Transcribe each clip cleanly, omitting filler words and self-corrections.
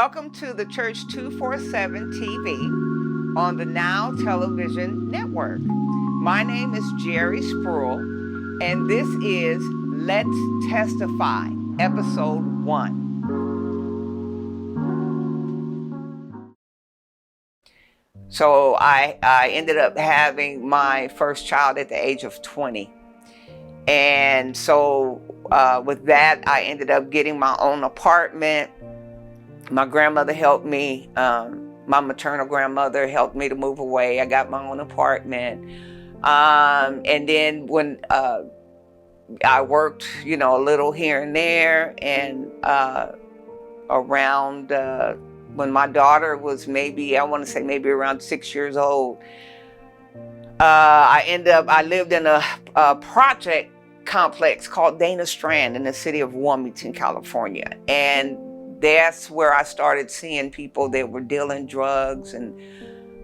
Welcome to the Church 247 TV on the Now Television Network. My name is Jeri Sprewell, and this is Let's Testify, Episode 1. So I ended up having my first child at the age of 20. And so with that, I ended up getting my own apartment. My grandmother helped me. My maternal grandmother helped me to move away. I got my own apartment. And then when I worked, a little here and there, and around when my daughter was maybe around 6 years old, I lived in a project complex called Dana Strand in the city of Wilmington, California. And that's where I started seeing people that were dealing drugs and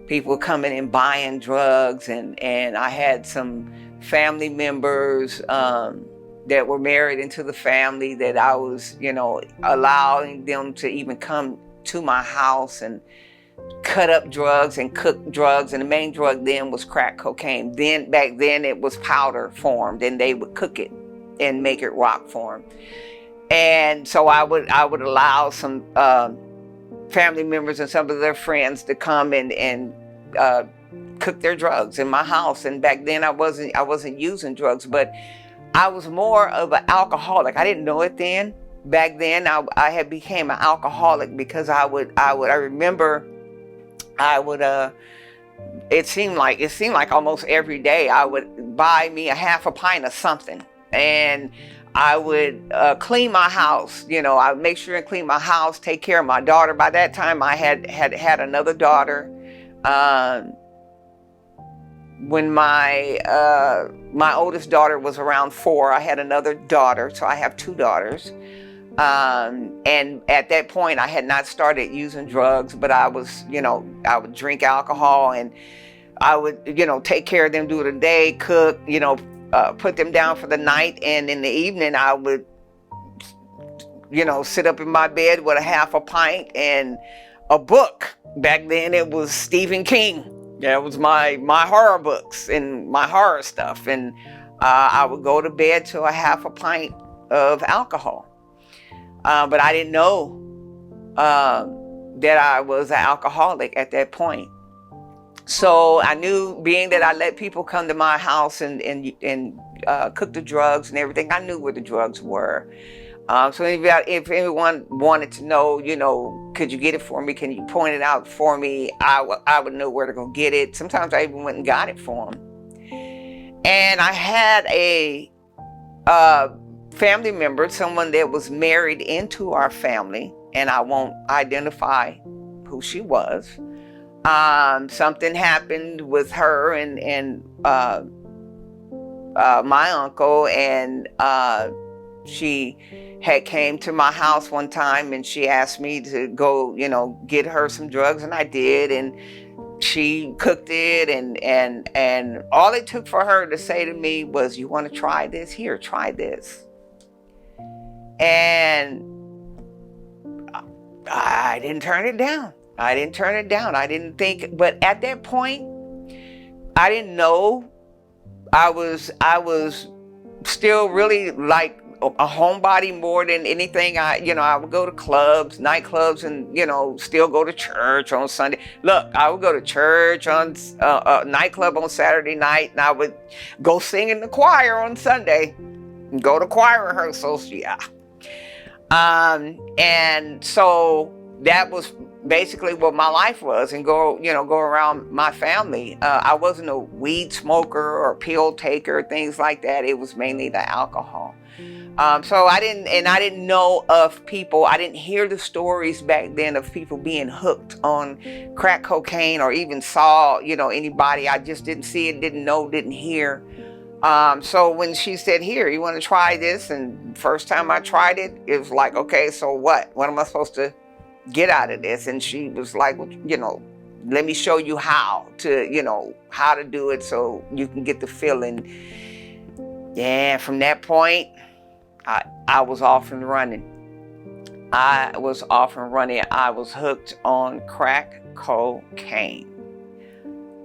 people coming and buying drugs. And I had some family members that were married into the family that I was, allowing them to even come to my house and cut up drugs and cook drugs. And the main drug then was crack cocaine. Back then it was powder formed, and they would cook it and make it rock form. And so I would allow some family members and some of their friends to come and cook their drugs in my house. And back then I wasn't using drugs, but I was more of an alcoholic. I didn't know it then. Back then I had became an alcoholic because I remember it seemed like almost every day I would buy me a half a pint of something, and I would clean my house. I would make sure and clean my house, take care of my daughter. By that time, I had another daughter. When my oldest daughter was around 4, I had another daughter. So I have 2 daughters. And at that point, I had not started using drugs, but I would drink alcohol, and I would, take care of them during the day, cook, put them down for the night. And in the evening, I would, sit up in my bed with a half a pint and a book. Back then it was Stephen King. That was my horror books and my horror stuff. And I would go to bed to a half a pint of alcohol. But I didn't know that I was an alcoholic at that point. So I knew, being that I let people come to my house and cook the drugs and everything, I knew where the drugs were. So if anyone wanted to know, could you get it for me? Can you point it out for me? I would know where to go get it. Sometimes I even went and got it for them. And I had a family member, someone that was married into our family, and I won't identify who she was. Something happened with her and my uncle, and she had came to my house one time, and she asked me to go, get her some drugs, and I did, and she cooked it, and all it took for her to say to me was, "You want to try this? Here, try this." And I didn't turn it down. I didn't think, but at that point, I didn't know. I was still really like a homebody more than anything. I would go to clubs, nightclubs, and, still go to church on Sunday. Look, I would go to church on nightclub on Saturday night, and I would go sing in the choir on Sunday and go to choir rehearsals. Yeah. And so that was basically what my life was, and go around my family. I wasn't a weed smoker or pill taker, things like that. It was mainly the alcohol. So I didn't know of people. I didn't hear the stories back then of people being hooked on crack cocaine, or even saw, anybody. I just didn't see it, didn't know, didn't hear. So when she said, "Here, you want to try this?" And first time I tried it, it was like, okay, so what? What am I supposed to get out of this? And she was like, "Well, let me show you how to do it so you can get the feeling." Yeah, from that point, I was off and running. I was off and running. I was hooked on crack cocaine.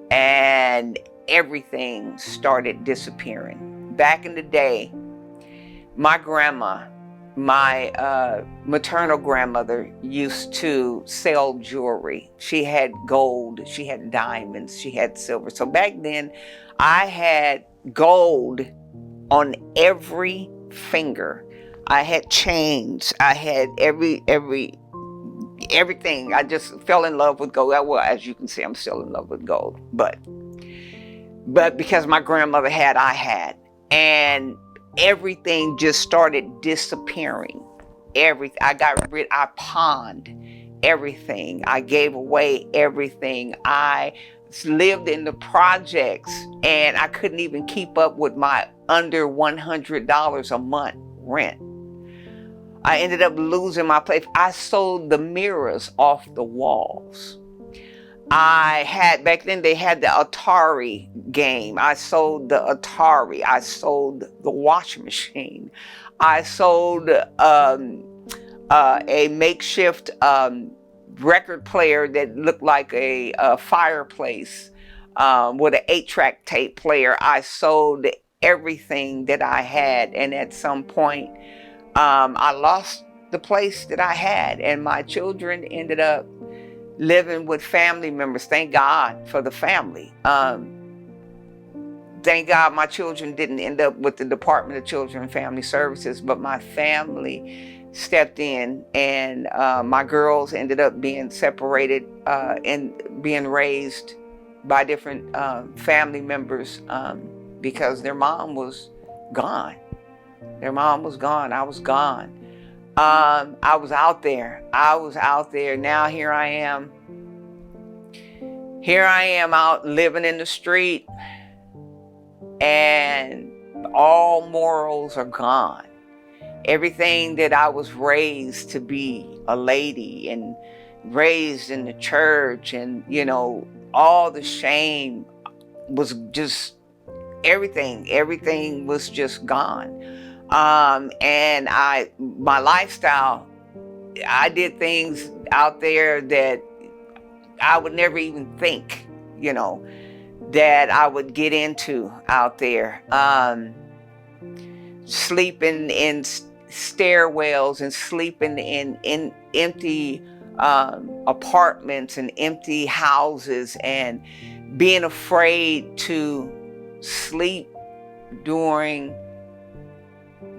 And everything started disappearing. Back in the day, my grandma, my maternal grandmother, used to sell jewelry. She had gold, she had diamonds, she had silver. So back then, I had gold on every finger. I had chains. I had everything. I just fell in love with gold. Well, as you can see, I'm still in love with gold. But because my grandmother had, I had. And everything just started disappearing. Everything. I pawned everything. I gave away everything. I lived in the projects, and I couldn't even keep up with my under $100 a month rent. I ended up losing my place. I sold the mirrors off the walls. Back then they had the Atari game. I sold the Atari. I sold the washing machine. I sold a makeshift record player that looked like a fireplace with an 8-track tape player. I sold everything that I had, and at some point, I lost the place that I had, and my children ended up living with family members. Thank God for the family. Thank God my children didn't end up with the Department of Children and Family Services, but my family stepped in, and my girls ended up being separated and being raised by different family members because their mom was gone. Their mom was gone. I was gone. I was out there. Now here I am. Here I am out living in the street, and all morals are gone. Everything that I was raised to be a lady and raised in the church, and all the shame was just everything was just gone. And my lifestyle, I did things out there that I would never even think, that I would get into out there. Sleeping in stairwells and sleeping in empty apartments and empty houses, and being afraid to sleep during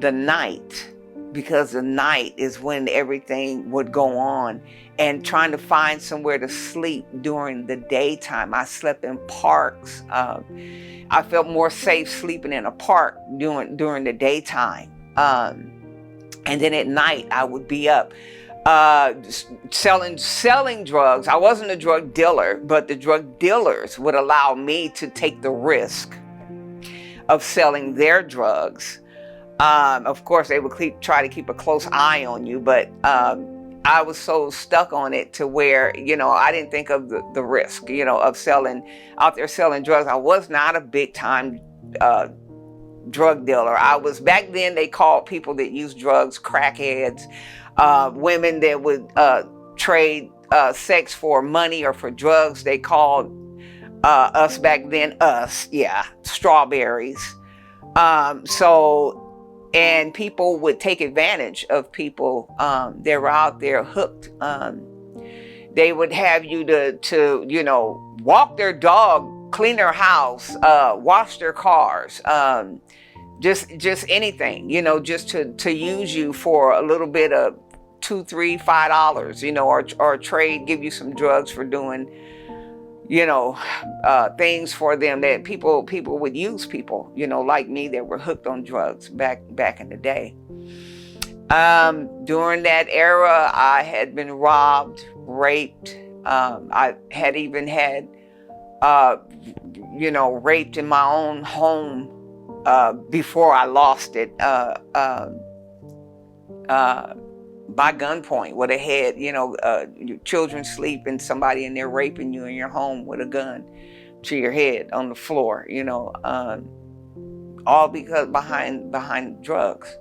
the night, because the night is when everything would go on, and trying to find somewhere to sleep during the daytime. I slept in parks. I felt more safe sleeping in a park during the daytime. And then at night I would be up selling drugs. I wasn't a drug dealer, but the drug dealers would allow me to take the risk of selling their drugs. Of course, they would try to keep a close eye on you, but I was so stuck on it to where, I didn't think of the risk, of out there selling drugs. I was not a big time drug dealer. Back then they called people that use drugs crackheads. Women that would trade sex for money or for drugs, they called us back then, strawberries. And people would take advantage of people that were out there hooked. They would have you to walk their dog, clean their house, wash their cars, just anything, just to use you for a little bit of $2, $3, $5, or trade, give you some drugs for doing, things for them that people would use people, like me, that were hooked on drugs back in the day. During that era, I had been robbed, raped. I had even had, raped in my own home before I lost it. By gunpoint with a head, your children sleep and somebody in there raping you in your home with a gun to your head on the floor, all because behind drugs.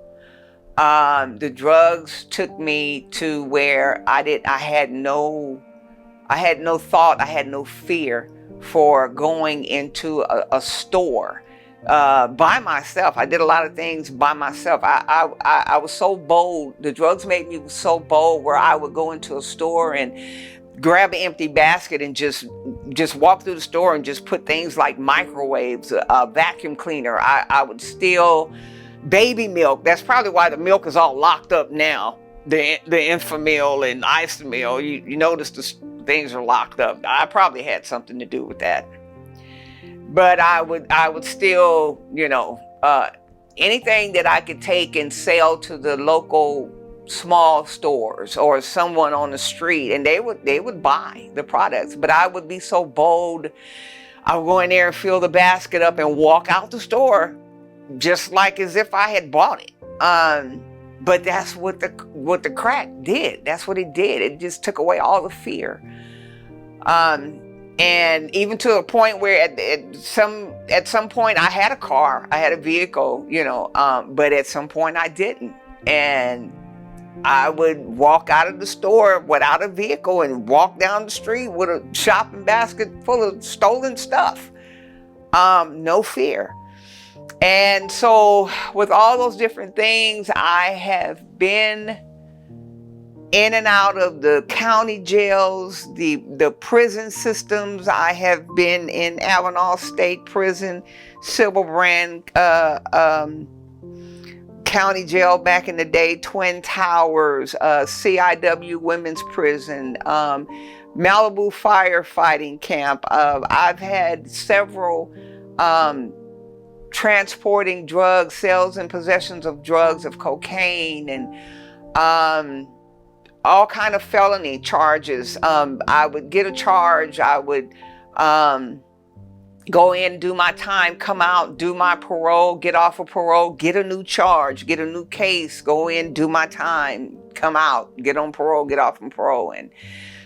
The drugs took me to where I had no thought, I had no fear for going into a store by myself. I did a lot of things by myself. I was so bold. The drugs made me so bold where I would go into a store and grab an empty basket and just walk through the store and just put things like microwaves, a vacuum cleaner. I would steal baby milk. That's probably why the milk is all locked up now. The Infamil and Isomil. You notice the things are locked up. I probably had something to do with that. But I would still, anything that I could take and sell to the local small stores or someone on the street, and they would buy the products. But I would be so bold. I would go in there and fill the basket up and walk out the store just like as if I had bought it. But that's what the crack did. That's what it did. It just took away all the fear. And even to a point where at some point I had a car, I had a vehicle, but at some point I didn't. And I would walk out of the store without a vehicle and walk down the street with a shopping basket full of stolen stuff. No fear. And so with all those different things, I have been in and out of the county jails, the prison systems. I have been in Avenal State Prison, Silver Brand County Jail back in the day, Twin Towers, CIW Women's Prison, Malibu Firefighting Camp. I've had several transporting drugs, sales and possessions of drugs, of cocaine, and all kind of felony charges. I would get a charge. I would go in, do my time, come out, do my parole, get off of parole, get a new charge, get a new case, go in, do my time, come out, get on parole, get off from parole. And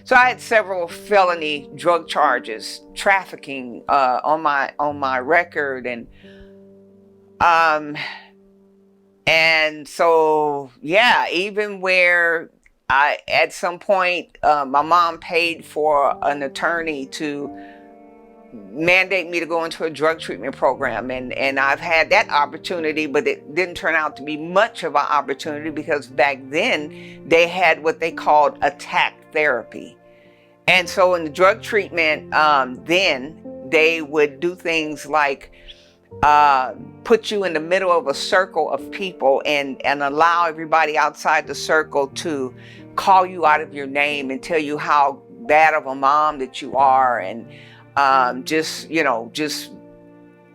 so I had several felony drug charges, trafficking on my record, and so yeah, even where I at some point my mom paid for an attorney to mandate me to go into a drug treatment program, and I've had that opportunity, but it didn't turn out to be much of an opportunity because back then they had what they called attack therapy. And so in the drug treatment, then they would do things like put you in the middle of a circle of people and allow everybody outside the circle to call you out of your name and tell you how bad of a mom that you are, and just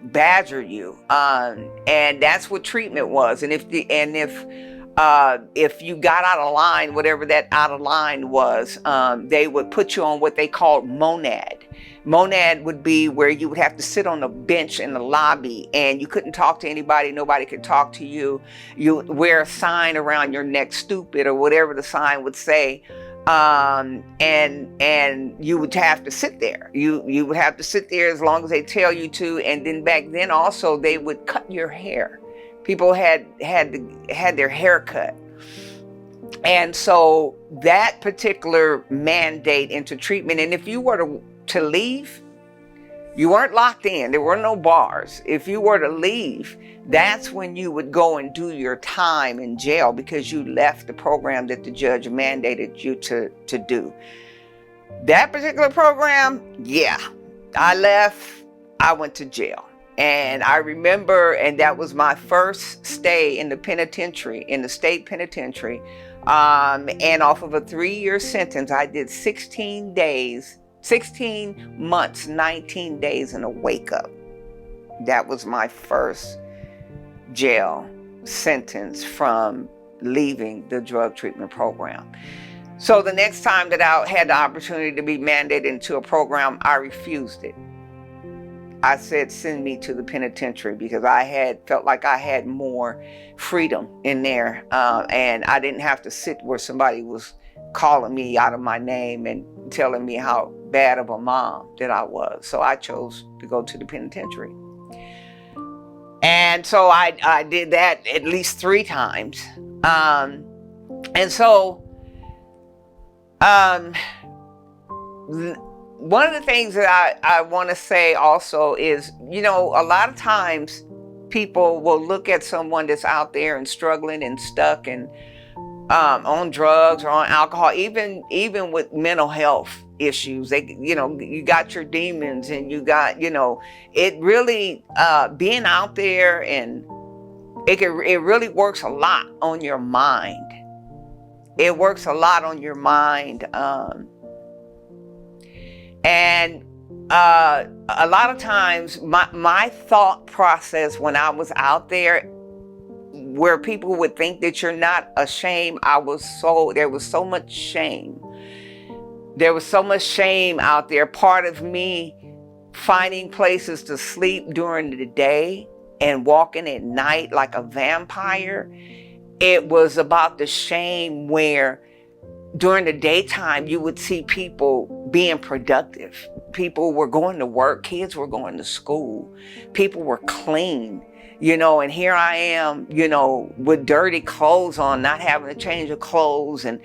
badger you. And that's what treatment was. And if you got out of line, whatever that out of line was, they would put you on what they called monad. Monad would be where you would have to sit on a bench in the lobby and you couldn't talk to anybody. Nobody could talk to you. You would wear a sign around your neck, stupid, or whatever the sign would say. And you would have to sit there. You would have to sit there as long as they tell you to. And then back then also they would cut your hair. People had their hair cut. And so that particular mandate into treatment, and if you were to leave, you weren't locked in. There were no bars. If you were to leave, that's when you would go and do your time in jail because you left the program that the judge mandated you to do. That particular program, yeah, I left, I went to jail. And I remember, and that was my first stay in the penitentiary, in the state penitentiary. And off of a 3-year sentence, I did 16 months, 19 days in a wake up. That was my first jail sentence from leaving the drug treatment program. So the next time that I had the opportunity to be mandated into a program, I refused it. I said, send me to the penitentiary because I felt like I had more freedom in there. And I didn't have to sit where somebody was calling me out of my name and telling me how bad of a mom that I was. So I chose to go to the penitentiary. And so I did that at least 3 times. And so, one of the things that I want to say also is, a lot of times people will look at someone that's out there and struggling and stuck and on drugs or on alcohol, even with mental health issues. They, you got your demons, and you got, it really being out there, and it really works a lot on your mind. It works a lot on your mind. And a lot of times my thought process when I was out there, where people would think that you're not ashamed, there was so much shame. There was so much shame out there. Part of me finding places to sleep during the day and walking at night like a vampire. It was about the shame where during the daytime you would see people being productive. People were going to work. Kids were going to school. People were clean, and here I am, with dirty clothes on, not having to change of clothes, and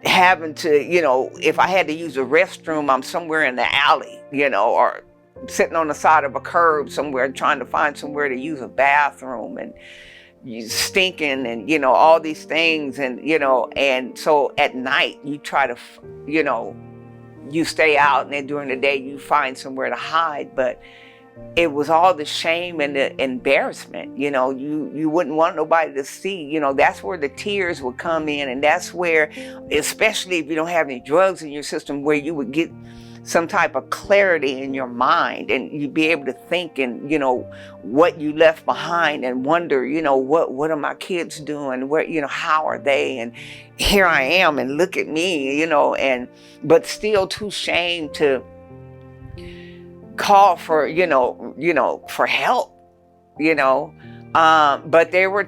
having to, if I had to use a restroom, I'm somewhere in the alley, or sitting on the side of a curb somewhere trying to find somewhere to use a bathroom, and you stinking, and all these things, and and so at night you try to, you stay out, and then during the day you find somewhere to hide. But it was all the shame and the embarrassment. You wouldn't want nobody to see. That's where the tears would come in, and that's where, especially if you don't have any drugs in your system, where you would get some type of clarity in your mind, and you'd be able to think, and what you left behind, and wonder, what are my kids doing, where, how are they, and here I am, and look at me, but still too ashamed to call for for help, but there were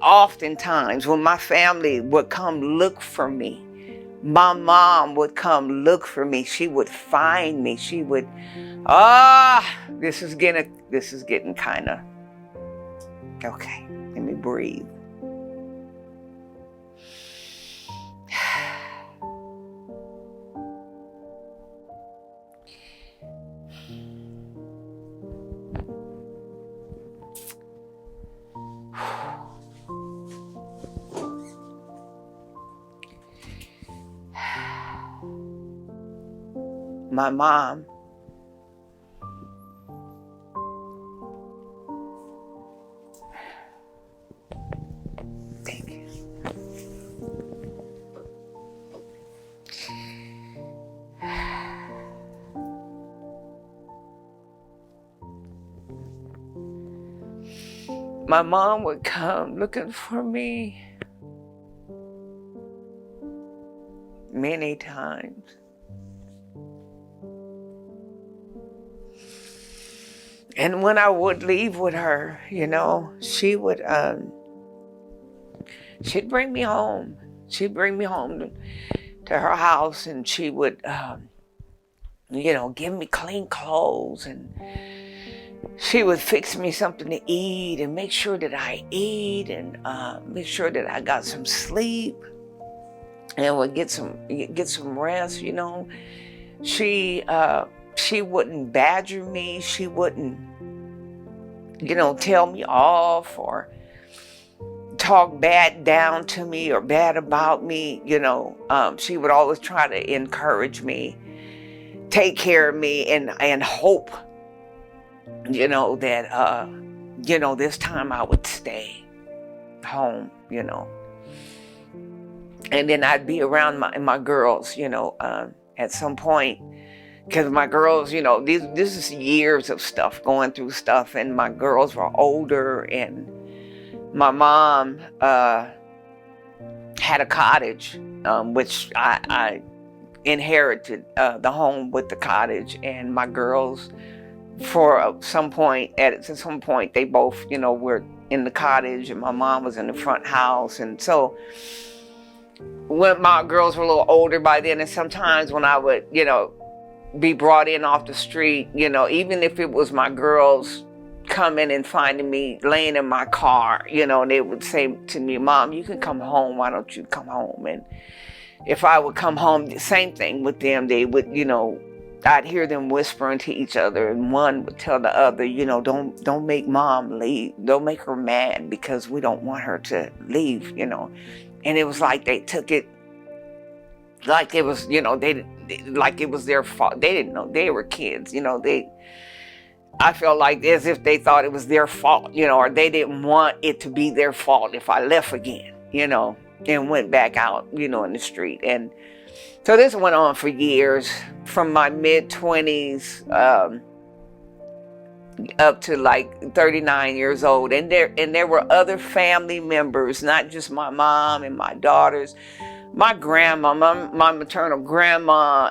oftentimes when my family would come look for me. My mom would come look for me. She would find me. She would, this is getting kind of, okay, let me breathe. My mom, thank you. My mom would come looking for me many times. And when I would leave with her, she would, she'd bring me home. She'd bring me home to her house, and she would, give me clean clothes, and she would fix me something to eat, and make sure that I eat, and make sure that I got some sleep, and would get some rest. She wouldn't badger me. She wouldn't, tell me off or talk bad down to me or bad about me. She would always try to encourage me, take care of me, and hope, that, this time I would stay home, And then I'd be around my girls, at some point. Because my girls, this is years of stuff, going through stuff, and my girls were older, and my mom had a cottage, which I inherited the home with the cottage, and my girls, at some point, they both, were in the cottage, and my mom was in the front house, and so when my girls were a little older by then, and sometimes when I would, be brought in off the street, even if it was my girls coming and finding me laying in my car, and they would say to me, Mom, you can come home. Why don't you come home? And if I would come home, the same thing with them. They would, I'd hear them whispering to each other, and one would tell the other, don't make Mom leave. Don't make her mad because we don't want her to leave, And it was like they took it like it was, like it was their fault. They didn't know. They were kids, I felt like as if they thought it was their fault, or they didn't want it to be their fault if I left again, and went back out, in the street. And so this went on for years, from my mid-20s up to like 39 years old. And there were other family members, not just my mom and my daughters, my grandma, my maternal grandma,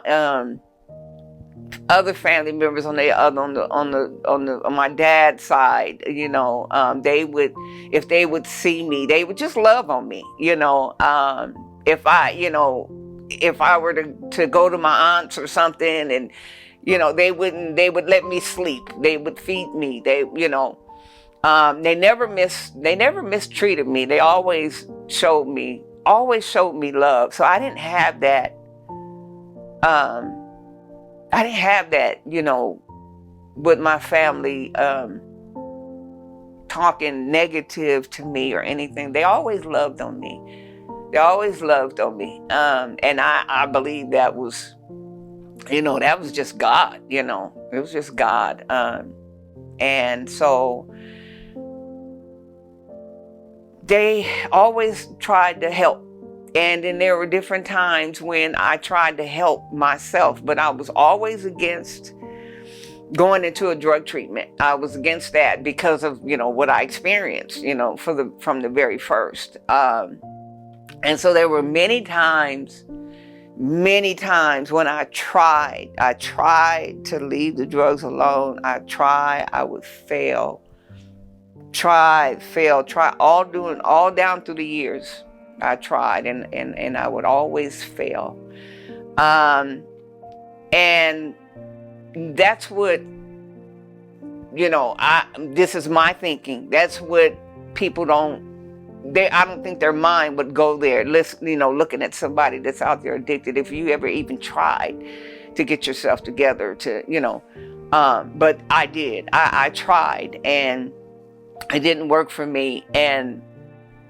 other family members on my dad's side, they would, if they would see me, they would just love on me, if I were to go to my aunts or something, and they would let me sleep, they would feed me, they never mistreated me. They always showed me love. So I didn't have that. With my family talking negative to me or anything. They always loved on me. And I believe that was, that was just God, it was just God. And so they always tried to help. And then there were different times when I tried to help myself, but I was always against going into a drug treatment. I was against that because of, what I experienced, from the very first. And so there were many times when I tried to leave the drugs alone. I would fail, all down through the years. I tried and I would always fail. And that's what, this is my thinking. That's what people I don't think their mind would go there, looking at somebody that's out there addicted. If you ever even tried to get yourself together but I did. I tried, and it didn't work for me. And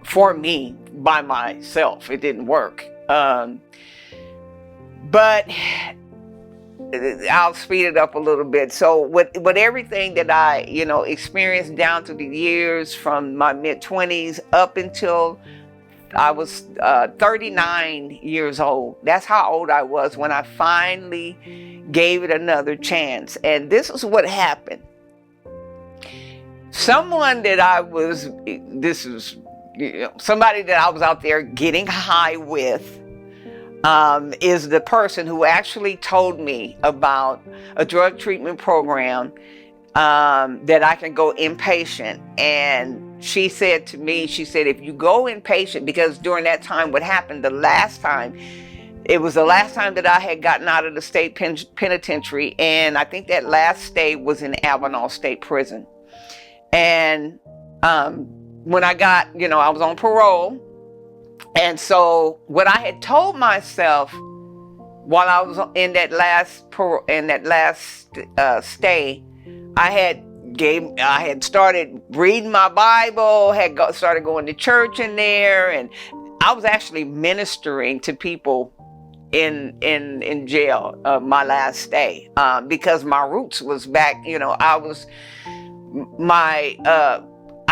for me, by myself, it didn't work. But I'll speed it up a little bit. So with everything that I, experienced down through the years, from my mid-20s up until I was 39 years old. That's how old I was when I finally gave it another chance. And this is what happened. Somebody that I was out there getting high with, is the person who actually told me about a drug treatment program, that I can go inpatient. And she said to me, if you go inpatient, because during that time, what happened it was the last time that I had gotten out of the state penitentiary. And I think that last stay was in Avenal State Prison. And when I got, I was on parole. And so what I had told myself while I was in that last stay, I had started reading my Bible, started going to church in there, and I was actually ministering to people in jail my last stay, because my roots was back.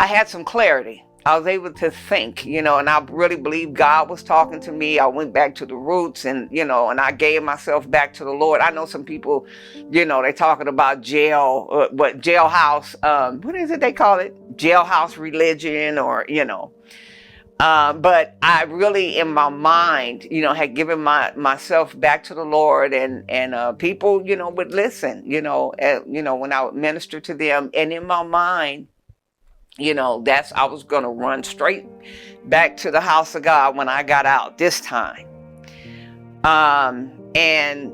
I had some clarity. I was able to think, and I really believe God was talking to me. I went back to the roots, and and I gave myself back to the Lord. I know some people, they're talking about jailhouse, what is it they call it? Jailhouse religion, or, but I really, in my mind, had given myself back to the Lord, and people, would listen, when I would minister to them. And in my mind, I was going to run straight back to the house of God when I got out this time. And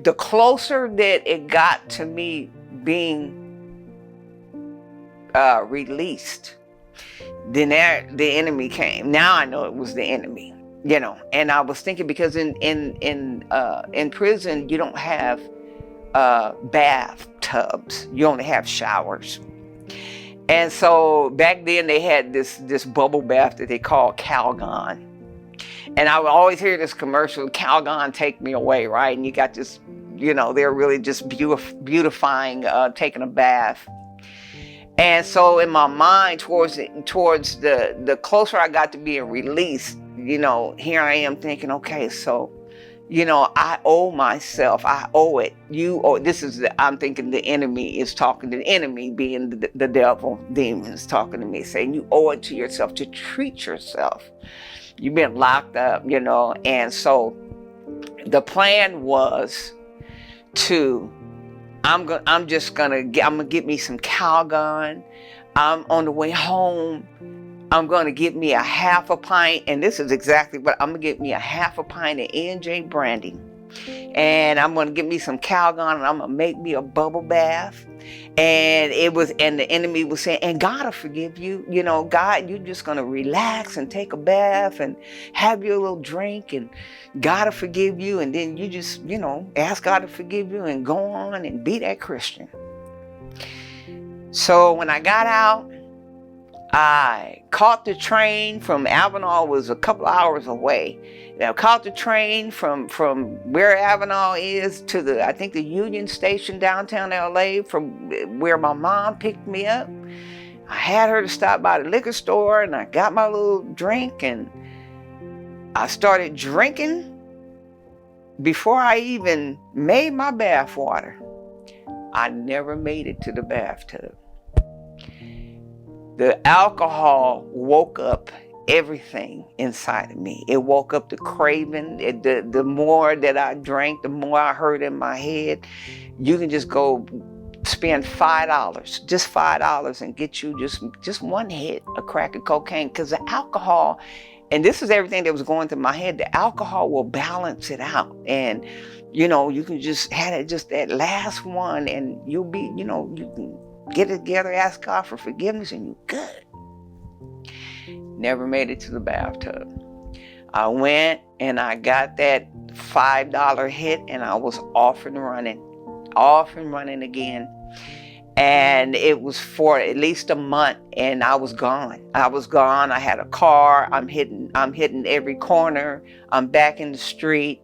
the closer that it got to me being released, then the enemy came. Now I know it was the enemy, And I was thinking, because in prison you don't have bathtubs, you only have showers. And so back then they had this bubble bath that they call Calgon. And I would always hear this commercial, Calgon, take me away, right? And you got this, they're really just beautifying taking a bath. And so in my mind, towards the closer I got to being released, here I am thinking, okay, so, I owe myself, I owe it. I'm thinking the enemy is talking, the enemy being the devil, demons talking to me, saying you owe it to yourself to treat yourself. You've been locked up, and so the plan was I'm gonna get me some Calgon. I'm on the way home. I'm gonna get me a half a pint, and this is exactly what I'm gonna get me: a half a pint of N.J. brandy, and I'm gonna get me some Calgon, and I'm gonna make me a bubble bath. And the enemy was saying, and God will forgive you. God, you're just going to relax and take a bath and have your little drink, and God will forgive you. And then you just, ask God to forgive you and go on and be that Christian. So when I got out, I caught the train from Avenal, was a couple hours away. I caught the train from where Avenal is to the Union Station downtown LA, from where my mom picked me up. I had her to stop by the liquor store, and I got my little drink, and I started drinking before I even made my bath water. I never made it to the bathtub. The alcohol woke up everything inside of me. It woke up the craving. The more that I drank, the more I heard in my head, you can just go spend $5, just $5, and get you just one hit of crack of cocaine. Because the alcohol, and this is everything that was going through my head, the alcohol will balance it out. And, you can just have it, just that last one, and you'll be, you can get it together, ask God for forgiveness, and you're good. Never made it to the bathtub. I went and I got that $5 hit, and I was off and running again. And it was for at least a month, and I was gone. I had a car. I'm hitting every corner. I'm back in the street,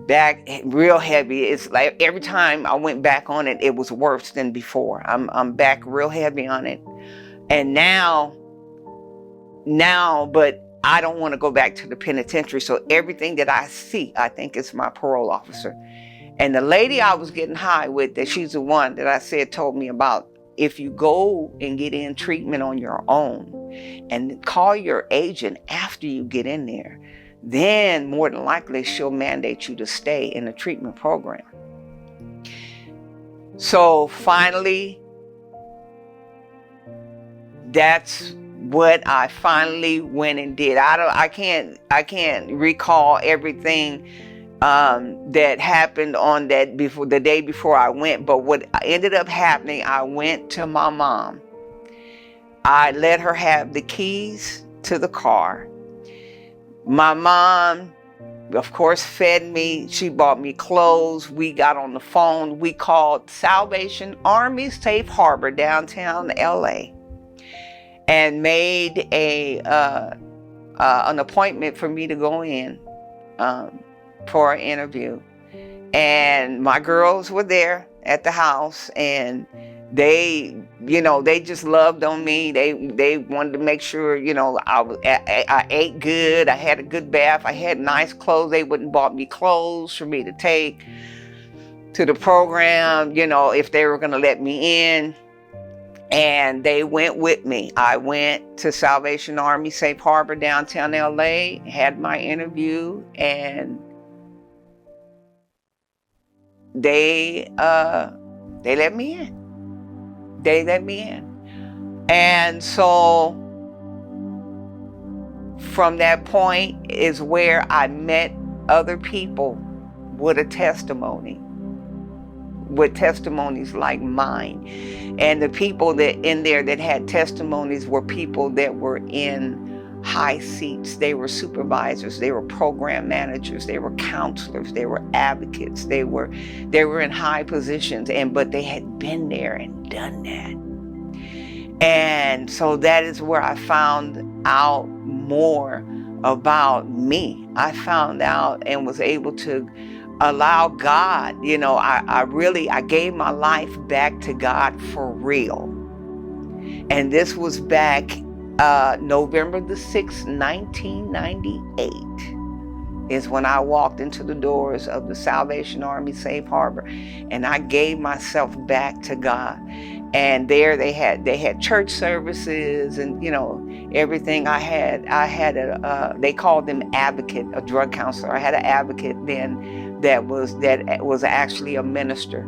back real heavy. It's like every time I went back on it, it was worse than before. I'm back real heavy on it. And now, but I don't want to go back to the penitentiary. So everything that I see, I think it's my parole officer. And the lady I was getting high with, that she's the one that I said told me about, if you go and get in treatment on your own and call your agent after you get in there, then more than likely she'll mandate you to stay in the treatment program. So finally, that's what I finally went and did. I can't recall everything that happened on the day before I went, but what ended up happening, I went to my mom. I let her have the keys to the car. My mom, of course, fed me. She bought me clothes. We got on the phone. We called Salvation Army Safe Harbor downtown LA and made an appointment for me to go in for an interview. And my girls were there at the house, and they just loved on me. They wanted to make sure, I ate good. I had a good bath. I had nice clothes. They wouldn't bought me clothes for me to take to the program, if they were going to let me in. And they went with me. I went to Salvation Army Safe Harbor downtown LA, had my interview, and they let me in. They let me in. And so from that point is where I met other people with a testimony, with testimonies like mine. And the people that in there that had testimonies were people that were in high seats. They were supervisors, they were program managers, they were counselors, they were advocates, they were in high positions, but they had been there and done that. And so that is where I found out more about me. I found out and was able to allow God, I gave my life back to God for real. And this was back November the 6th, 1998 is when I walked into the doors of the Salvation Army Safe Harbor, and I gave myself back to God. And there they had church services and everything. I had they called them advocate, a drug counselor. I had an advocate then that was actually a minister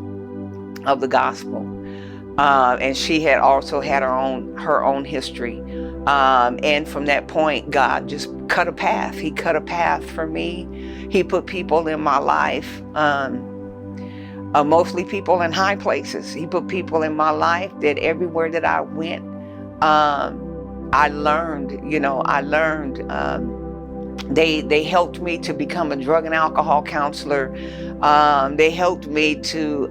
of the gospel. And she had also had her own history. And from that point, God just cut a path. He cut a path for me. He put people in my life, mostly people in high places. He put people in my life that everywhere that I went, I learned. They helped me to become a drug and alcohol counselor. They helped me to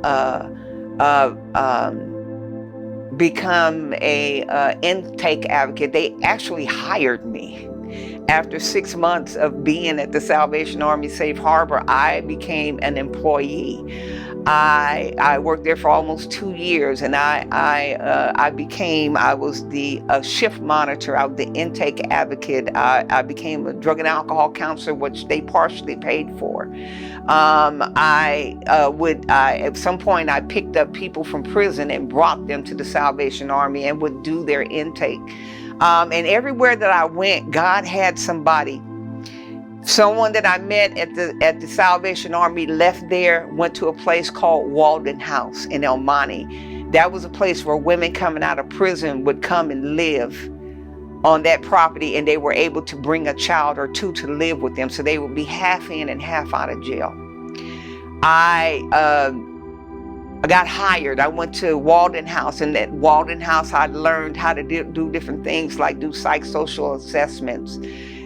become a intake advocate. They actually hired me. After 6 months of being at the Salvation Army Safe Harbor, I became an employee. I worked there for almost 2 years, and I was the shift monitor. I was the intake advocate. I became a drug and alcohol counselor, which they partially paid for. At some point, I picked up people from prison and brought them to the Salvation Army and would do their intake. And everywhere that I went, God had somebody. Someone that I met at the Salvation Army left there, went to a place called Walden House in El Monte. That was a place where women coming out of prison would come and live on that property, and they were able to bring a child or two to live with them, so they would be half in and half out of jail. I got hired. I went to Walden House, and at Walden House I learned how to do different things, like do psychosocial assessments.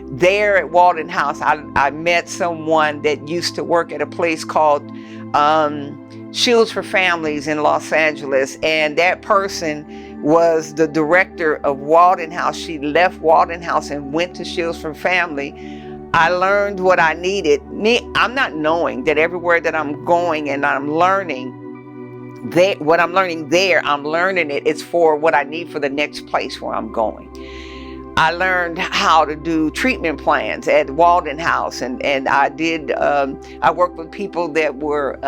There at Walden House, I met someone that used to work at a place called Shields for Families in Los Angeles, and that person was the director of Walden House. She left Walden House and went to Shields for Family. I learned what I needed. I'm not knowing that everywhere that I'm going and I'm learning, what I'm learning there, I'm learning it. It's for what I need for the next place where I'm going. I learned how to do treatment plans at Walden House, and I did. I worked with people that were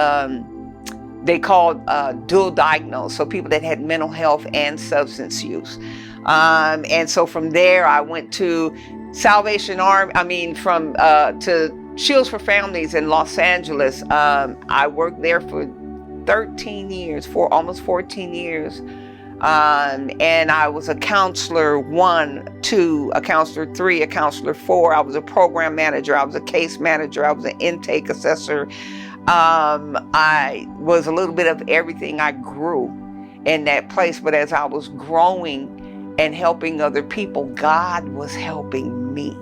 they called dual diagnosed, so people that had mental health and substance use. And so from there, I went to Salvation Army. To Shields for Families in Los Angeles. I worked there for 13 years, almost 14 years. And I was a counselor 1, 2, a counselor 3, a counselor 4. I was a program manager. I was a case manager. I was an intake assessor. I was a little bit of everything. I grew in that place, but as I was growing and helping other people, God was helping me.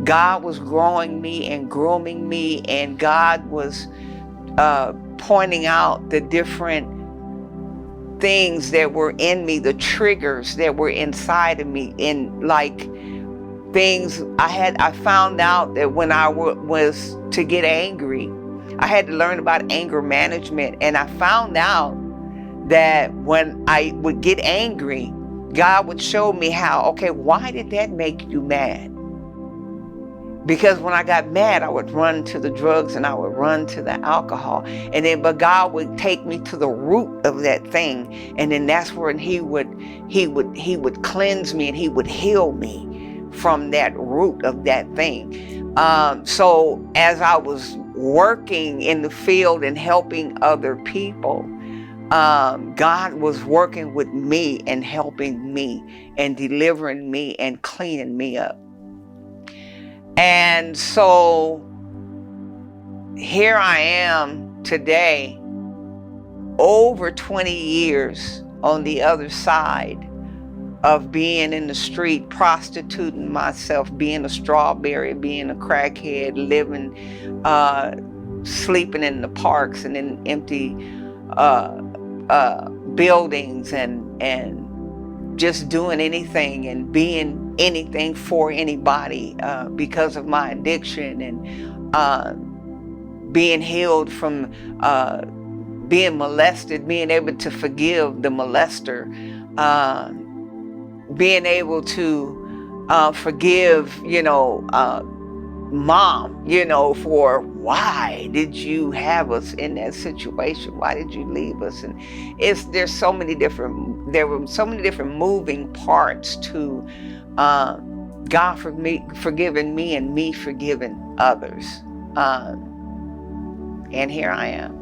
God was growing me and grooming me, and God was pointing out the different things that were in me, the triggers that were inside of me, in like things I found out that when I was to get angry, I had to learn about anger management. And I found out that when I would get angry, God would show me why did that make you mad? Because when I got mad, I would run to the drugs and I would run to the alcohol. But God would take me to the root of that thing. And then that's when He would cleanse me and He would heal me from that root of that thing. So as I was working in the field and helping other people, God was working with me and helping me and delivering me and cleaning me up. And so here I am today over 20 years on the other side of being in the street, prostituting myself, being a strawberry, being a crackhead, living, sleeping in the parks and in empty buildings, and just doing anything and being anything for anybody because of my addiction, and being healed from being molested, being able to forgive the molester, being able to forgive, mom, for why did you have us in that situation? Why did you leave us? And there were so many different moving parts to God forgiving me and me forgiving others. And here I am.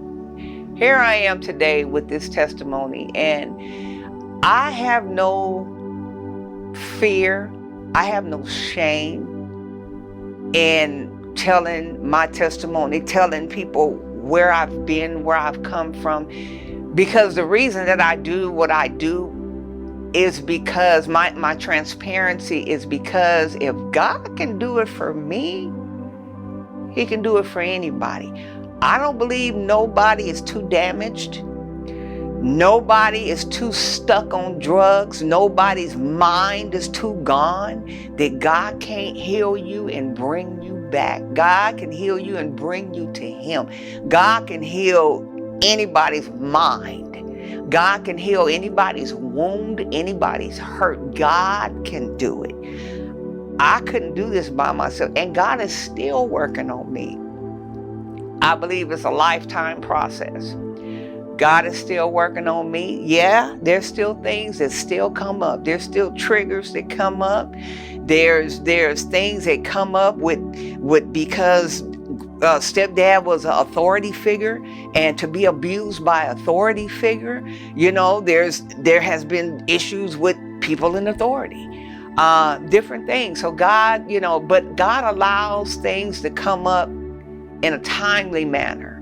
Here I am today with this testimony, and I have no fear. I have no shame in telling my testimony, telling people where I've been, where I've come from, because the reason that I do what I do is because my transparency is because if God can do it for me, He can do it for anybody. I don't believe nobody is too damaged. Nobody is too stuck on drugs. Nobody's mind is too gone that God can't heal you and bring you back. God can heal you and bring you to Him. God can heal anybody's mind. God can heal anybody's wound, anybody's hurt. God can do it. I couldn't do this by myself, and God is still working on me. I believe it's a lifetime process. God is still working on me. Yeah, there's still things that still come up. There's still triggers that come up. There's things that come up with because stepdad was an authority figure, and to be abused by authority figure, there has been issues with people in authority, different things. So God, but God allows things to come up in a timely manner,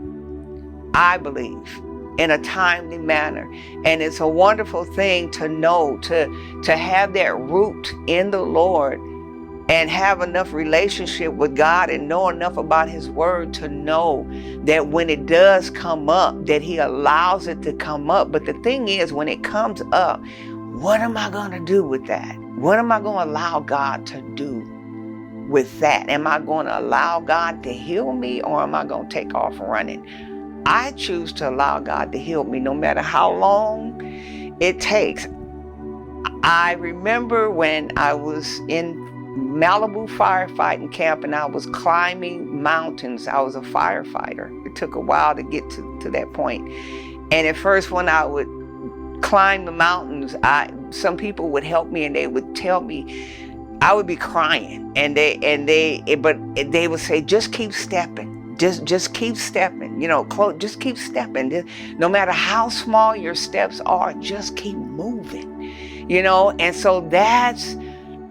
I believe, in a timely manner. And it's a wonderful thing to know, to have that root in the Lord and have enough relationship with God and know enough about His Word to know that when it does come up, that He allows it to come up. But the thing is, when it comes up, what am I going to do with that? What am I going to allow God to do with that? Am I going to allow God to heal me, or am I going to take off running? I choose to allow God to heal me no matter how long it takes. I remember when I was in Malibu firefighting camp and I was climbing mountains. I was a firefighter. It took a while to get to that point. And at first, when I would climb the mountains, some people would help me, and they would tell me, I would be crying, and they would say, just keep stepping. Just keep stepping, just keep stepping. No matter how small your steps are, just keep moving, And so that's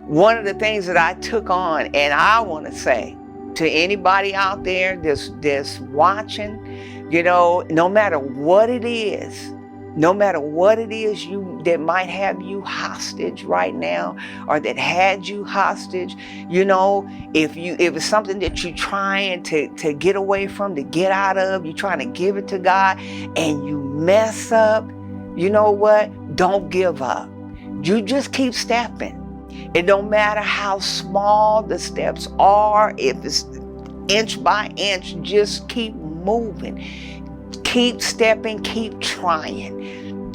one of the things that I took on. And I want to say to anybody out there that's watching, no matter what it is that might have you hostage right now, or that had you hostage, if it's something that you're trying to get away from, to get out of, you're trying to give it to God, and you mess up, you know what? Don't give up. You just keep stepping. It don't matter how small the steps are, if it's inch by inch, just keep moving. Keep stepping, keep trying.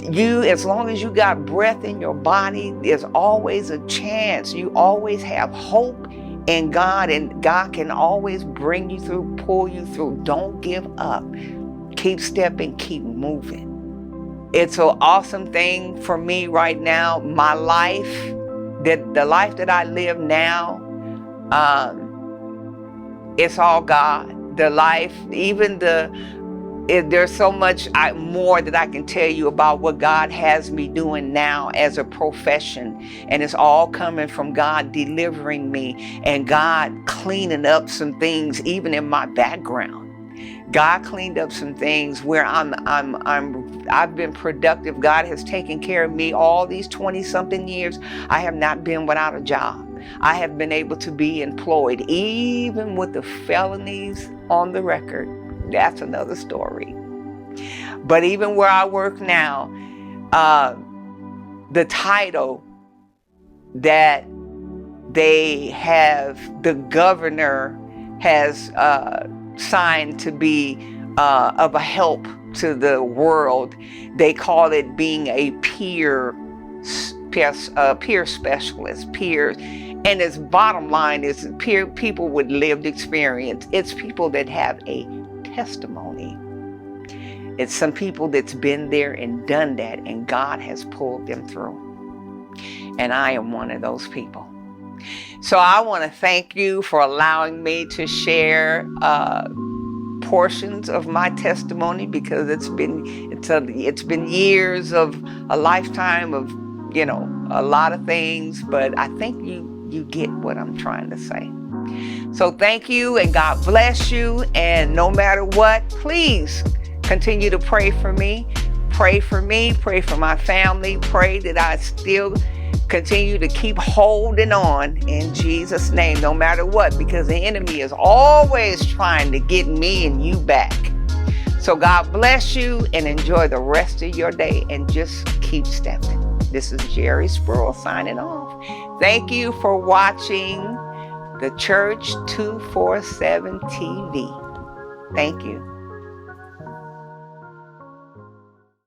As long as you got breath in your body, there's always a chance. You always have hope in God, and God can always bring you through, pull you through. Don't give up. Keep stepping, keep moving. It's an awesome thing for me right now. My life, the life that I live now, it's all God. The life, even there's so much more that I can tell you about what God has me doing now as a profession. And it's all coming from God delivering me and God cleaning up some things, even in my background. God cleaned up some things where I've been productive. God has taken care of me all these 20-something years. I have not been without a job. I have been able to be employed, even with the felonies on the record. That's another story. But even where I work now, the title that they have, the governor has signed to be of a help to the world. They call it being a peer specialist, and its bottom line is people with lived experience. It's people that have a testimony. It's some people that's been there and done that, and God has pulled them through. And I am one of those people. So I want to thank you for allowing me to share portions of my testimony, because it's been years of a lifetime of, a lot of things, but I think you get what I'm trying to say. So thank you, and God bless you. And no matter what, please continue to pray for me. Pray for me, pray for my family, pray that I still continue to keep holding on in Jesus' name, no matter what, because the enemy is always trying to get me and you back. So God bless you, and enjoy the rest of your day, and just keep stepping. This is Jeri Sprewell signing off. Thank you for watching the Church 247 TV. Thank you.